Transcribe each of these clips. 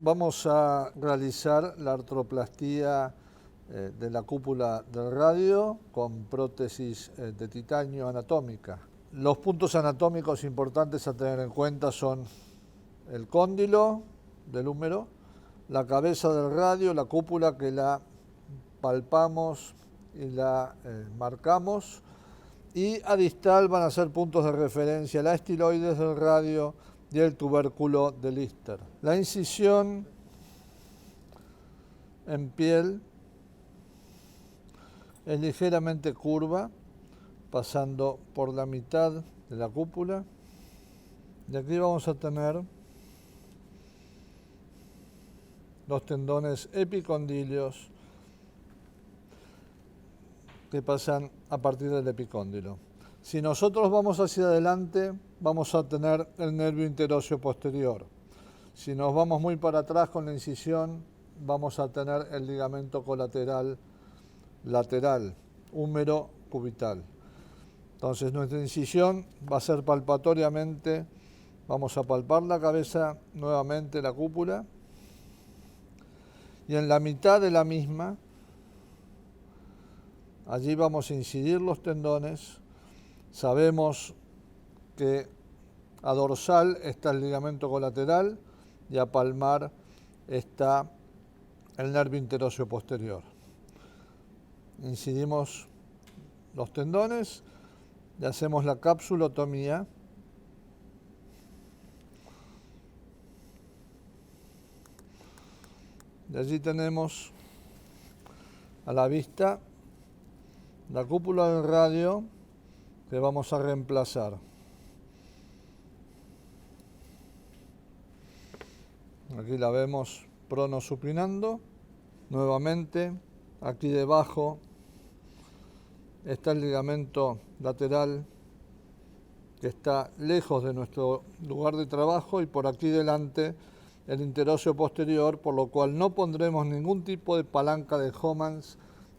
Vamos a realizar la artroplastía de la cúpula del radio con prótesis de titanio anatómica. Los puntos anatómicos importantes a tener en cuenta son el cóndilo del húmero, la cabeza del radio, la cúpula que la palpamos y la marcamos, y a distal van a ser puntos de referencia la estiloides del radio y el tubérculo de Lister. La incisión en piel es ligeramente curva, pasando por la mitad de la cúpula. Y aquí vamos a tener los tendones epicondilios que pasan a partir del epicóndilo. Si nosotros vamos hacia adelante, vamos a tener el nervio interóseo posterior. Si nos vamos muy para atrás con la incisión, vamos a tener el ligamento colateral lateral, húmero cubital. Entonces nuestra incisión va a ser palpatoriamente, vamos a palpar la cabeza, nuevamente la cúpula, y en la mitad de la misma, allí vamos a incidir los tendones. Sabemos que a dorsal está el ligamento colateral y a palmar está el nervio interóseo posterior. Incidimos los tendones y hacemos la capsulotomía. Y allí tenemos a la vista la cúpula del radio que vamos a reemplazar. Aquí la vemos pronosupinando. Nuevamente, aquí debajo está el ligamento lateral que está lejos de nuestro lugar de trabajo, y por aquí delante el interóseo posterior, por lo cual no pondremos ningún tipo de palanca de Homans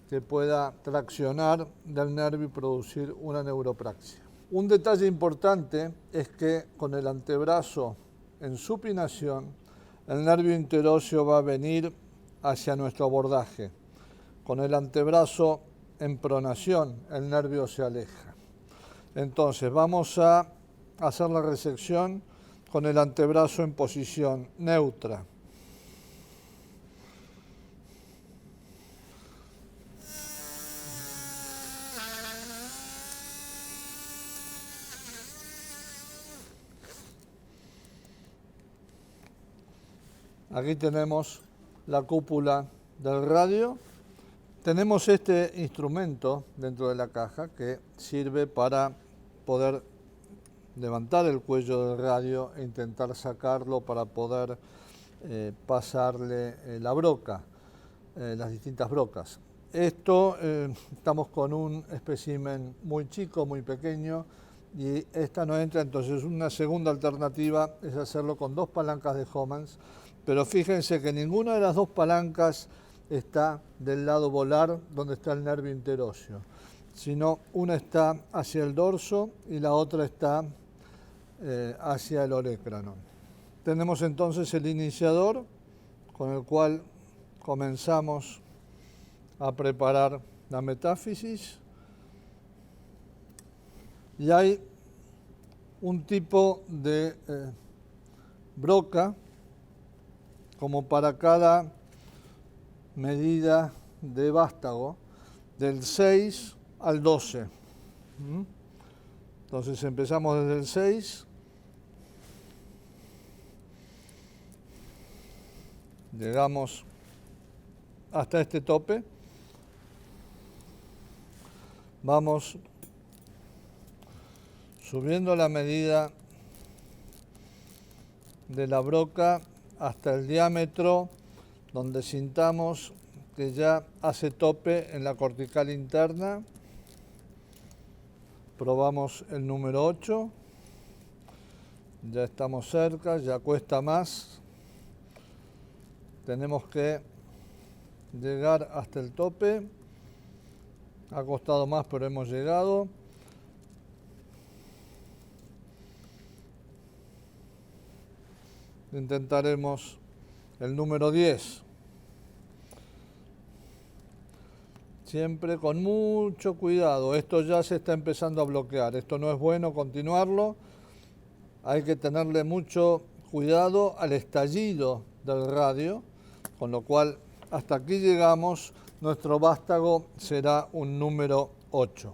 que pueda traccionar del nervio y producir una neuropraxia. Un detalle importante es que con el antebrazo en supinación, el nervio interóseo va a venir hacia nuestro abordaje. Con el antebrazo en pronación, el nervio se aleja. Entonces vamos a hacer la resección con el antebrazo en posición neutra. Aquí tenemos la cúpula del radio. Tenemos este instrumento dentro de la caja que sirve para poder levantar el cuello del radio e intentar sacarlo para poder pasarle la broca, las distintas brocas. Estamos con un espécimen muy chico, muy pequeño, y esta no entra. Entonces una segunda alternativa es hacerlo con dos palancas de Homans, pero fíjense que ninguna de las dos palancas está del lado volar donde está el nervio interóseo, sino una está hacia el dorso y la otra está hacia el olecranon. Tenemos entonces el iniciador con el cual comenzamos a preparar la metáfisis, y hay un tipo de broca como para cada medida de vástago, del 6 al 12. Entonces empezamos desde el 6, llegamos hasta este tope, vamos subiendo la medida de la broca hasta el diámetro donde sintamos que ya hace tope en la cortical interna. Probamos el número 8, ya estamos cerca, ya cuesta más. Tenemos que llegar hasta el tope. Ha costado más, pero hemos llegado. Intentaremos el número 10. Siempre con mucho cuidado, esto ya se está empezando a bloquear, esto no es bueno continuarlo, hay que tenerle mucho cuidado al estallido del radio, con lo cual hasta aquí llegamos, nuestro vástago será un número 8.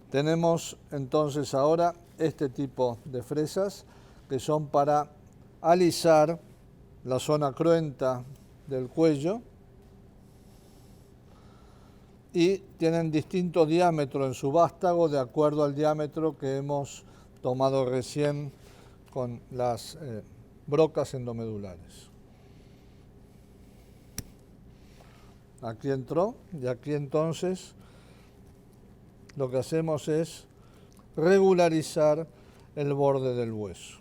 Tenemos entonces ahora este tipo de fresas que son para alisar la zona cruenta del cuello y tienen distinto diámetro en su vástago de acuerdo al diámetro que hemos tomado recién con las brocas endomedulares. Aquí entró y aquí entonces lo que hacemos es regularizar el borde del hueso.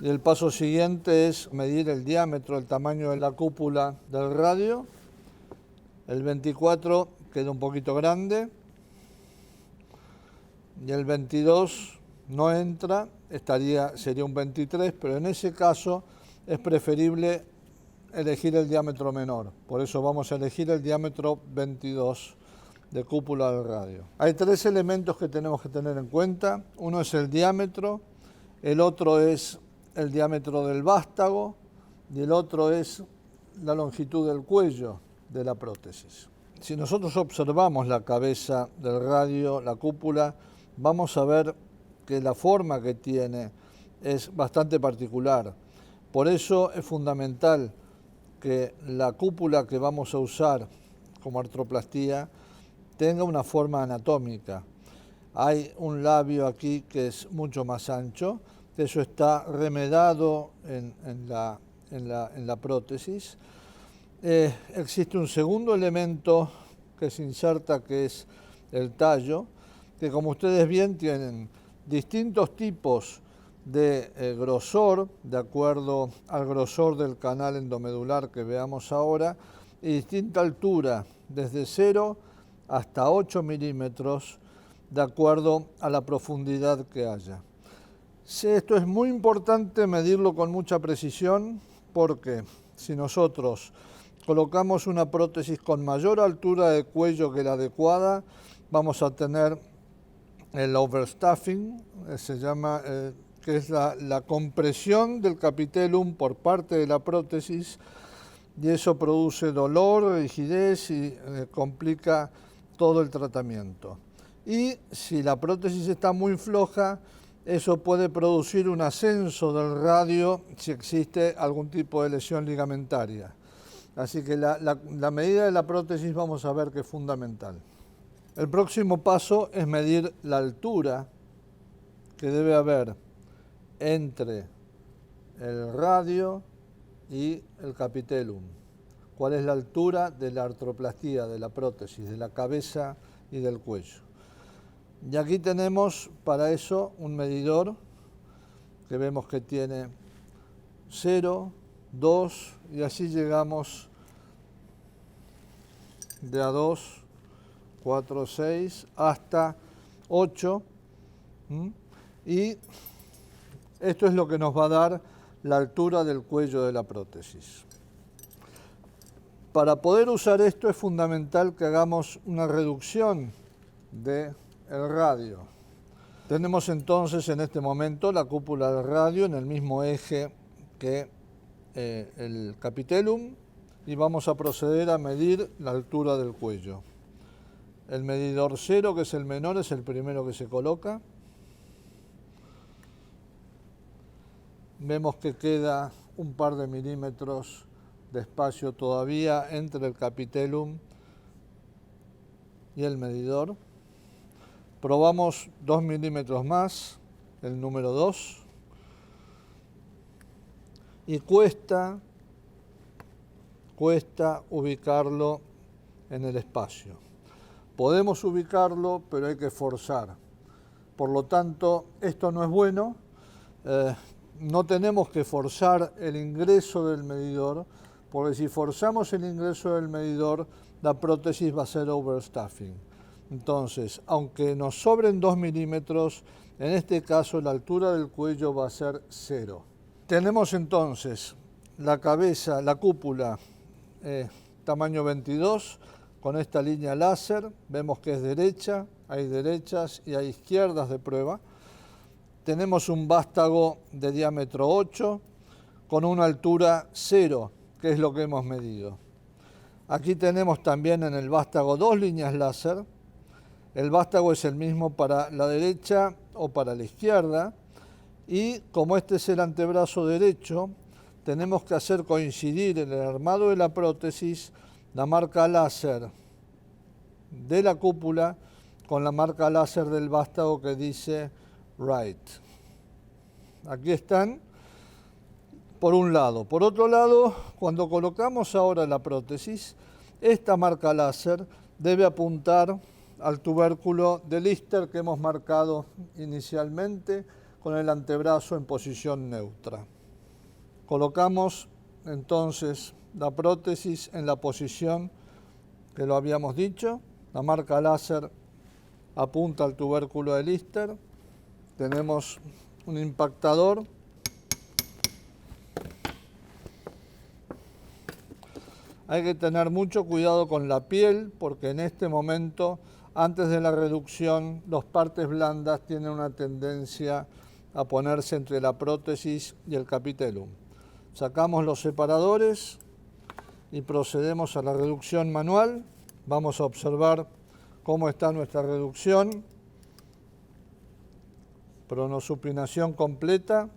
Y el paso siguiente es medir el diámetro, el tamaño de la cúpula del radio. El 24 queda un poquito grande y el 22 no entra, sería un 23, pero en ese caso es preferible elegir el diámetro menor. Por eso vamos a elegir el diámetro 22 de cúpula del radio. Hay tres elementos que tenemos que tener en cuenta. Uno es el diámetro, el otro es el diámetro del vástago y el otro es la longitud del cuello de la prótesis. Si nosotros observamos la cabeza del radio, la cúpula, vamos a ver que la forma que tiene es bastante particular. Por eso es fundamental que la cúpula que vamos a usar como artroplastía tenga una forma anatómica. Hay un labio aquí que es mucho más ancho, eso está remedado en la prótesis. Existe un segundo elemento que se inserta, que es el tallo, que como ustedes bien tienen distintos tipos de grosor, de acuerdo al grosor del canal endomedular que veamos ahora, y distinta altura, desde 0 hasta 8 milímetros, de acuerdo a la profundidad que haya. Esto es muy importante medirlo con mucha precisión, porque si nosotros colocamos una prótesis con mayor altura de cuello que la adecuada, vamos a tener el overstuffing, se llama, que es la compresión del capitellum por parte de la prótesis, y eso produce dolor, rigidez y complica todo el tratamiento. Y si la prótesis está muy floja, eso puede producir un ascenso del radio si existe algún tipo de lesión ligamentaria. Así que la medida de la prótesis vamos a ver que es fundamental. El próximo paso es medir la altura que debe haber entre el radio y el capitellum. ¿Cuál es la altura de la artroplastía, de la prótesis, de la cabeza y del cuello? Y aquí tenemos para eso un medidor que vemos que tiene 0, 2 y así llegamos de A2, 4, 6 hasta 8. Y esto es lo que nos va a dar la altura del cuello de la prótesis. Para poder usar esto es fundamental que hagamos una reducción del radio. Tenemos entonces en este momento la cúpula del radio en el mismo eje que el capitellum y vamos a proceder a medir la altura del cuello. El medidor 0, que es el menor, es el primero que se coloca. Vemos que queda un par de milímetros de espacio todavía entre el capitellum y el medidor. Probamos 2 milímetros más, el número 2, y cuesta ubicarlo en el espacio. Podemos ubicarlo, pero hay que forzar. Por lo tanto, esto no es bueno. No tenemos que forzar el ingreso del medidor, porque si forzamos el ingreso del medidor, la prótesis va a ser overstuffing. Entonces, aunque nos sobren 2 milímetros, en este caso la altura del cuello va a ser 0. Tenemos entonces la cabeza, la cúpula, tamaño 22, con esta línea láser. Vemos que es derecha, hay derechas y hay izquierdas de prueba. Tenemos un vástago de diámetro 8 con una altura 0, que es lo que hemos medido. Aquí tenemos también en el vástago 2 líneas láser. El vástago es el mismo para la derecha o para la izquierda. Y como este es el antebrazo derecho, tenemos que hacer coincidir en el armado de la prótesis la marca láser de la cúpula con la marca láser del vástago que dice right. Aquí están, por un lado. Por otro lado, cuando colocamos ahora la prótesis, esta marca láser debe apuntar al tubérculo de Lister que hemos marcado inicialmente con el antebrazo en posición neutra. Colocamos entonces la prótesis en la posición que lo habíamos dicho. La marca láser apunta al tubérculo de Lister. Tenemos un impactador. Hay que tener mucho cuidado con la piel porque en este momento, antes de la reducción, las partes blandas tienen una tendencia a ponerse entre la prótesis y el capitellum. Sacamos los separadores y procedemos a la reducción manual. Vamos a observar cómo está nuestra reducción. Pronosupinación completa.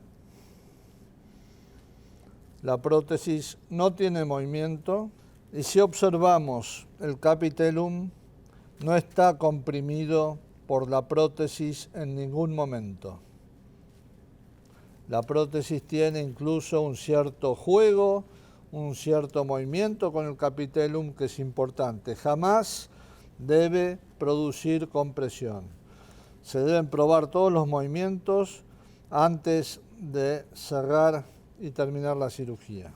La prótesis no tiene movimiento. Y si observamos el capitellum, no está comprimido por la prótesis en ningún momento. La prótesis tiene incluso un cierto juego, un cierto movimiento con el capitellum que es importante. Jamás debe producir compresión. Se deben probar todos los movimientos antes de cerrar y terminar la cirugía.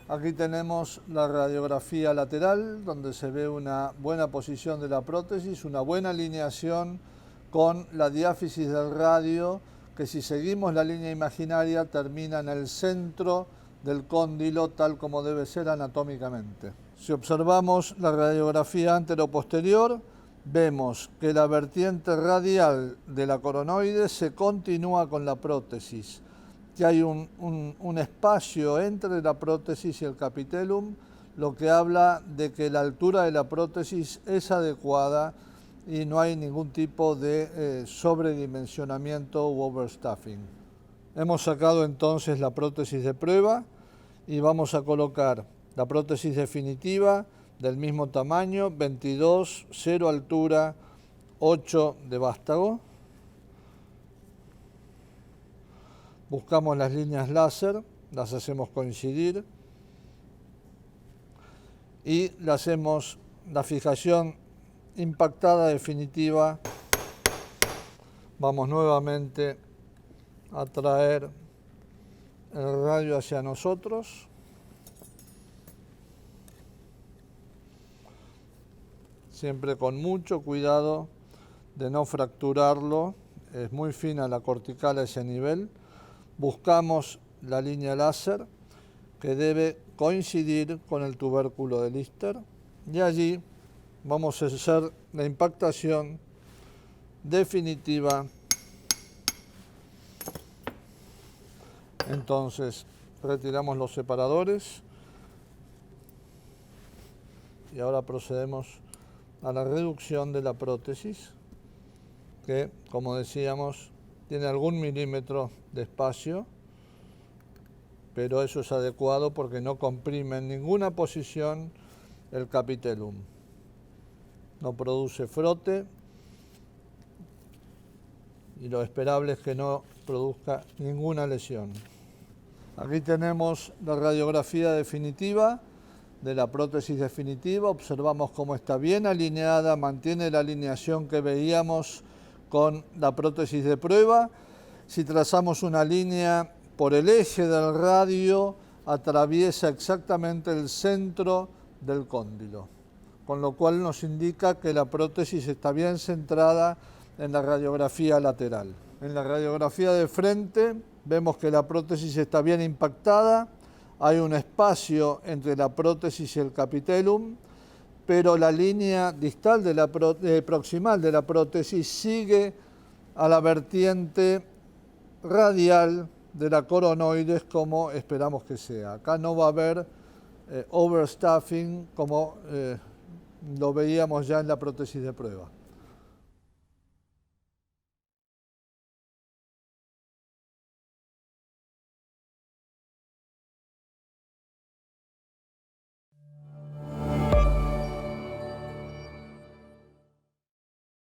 Aquí tenemos la radiografía lateral, donde se ve una buena posición de la prótesis, una buena alineación con la diáfisis del radio, que si seguimos la línea imaginaria termina en el centro del cóndilo, tal como debe ser anatómicamente. Si observamos la radiografía anteroposterior, vemos que la vertiente radial de la coronoide se continúa con la prótesis, que hay un espacio entre la prótesis y el capitellum, lo que habla de que la altura de la prótesis es adecuada y no hay ningún tipo de sobredimensionamiento u overstuffing. Hemos sacado entonces la prótesis de prueba y vamos a colocar la prótesis definitiva del mismo tamaño, 22, 0 altura, 8 de vástago. Buscamos las líneas láser, las hacemos coincidir y le hacemos la fijación impactada definitiva. Vamos nuevamente a traer el radio hacia nosotros. Siempre con mucho cuidado de no fracturarlo. Es muy fina la cortical a ese nivel. Buscamos la línea láser que debe coincidir con el tubérculo de Lister y allí vamos a hacer la impactación definitiva. Entonces retiramos los separadores y ahora procedemos a la reducción de la prótesis, que, como decíamos, tiene algún milímetro de espacio, pero eso es adecuado porque no comprime en ninguna posición el capitellum. No produce frote y lo esperable es que no produzca ninguna lesión. Aquí tenemos la radiografía definitiva de la prótesis definitiva. Observamos cómo está bien alineada, mantiene la alineación que veíamos con la prótesis de prueba. Si trazamos una línea por el eje del radio, atraviesa exactamente el centro del cóndilo, con lo cual nos indica que la prótesis está bien centrada en la radiografía lateral. En la radiografía de frente vemos que la prótesis está bien impactada, hay un espacio entre la prótesis y el capitellum, pero la línea distal de proximal de la prótesis sigue a la vertiente radial de la coronoides como esperamos que sea. Acá no va a haber overstaffing como lo veíamos ya en la prótesis de prueba.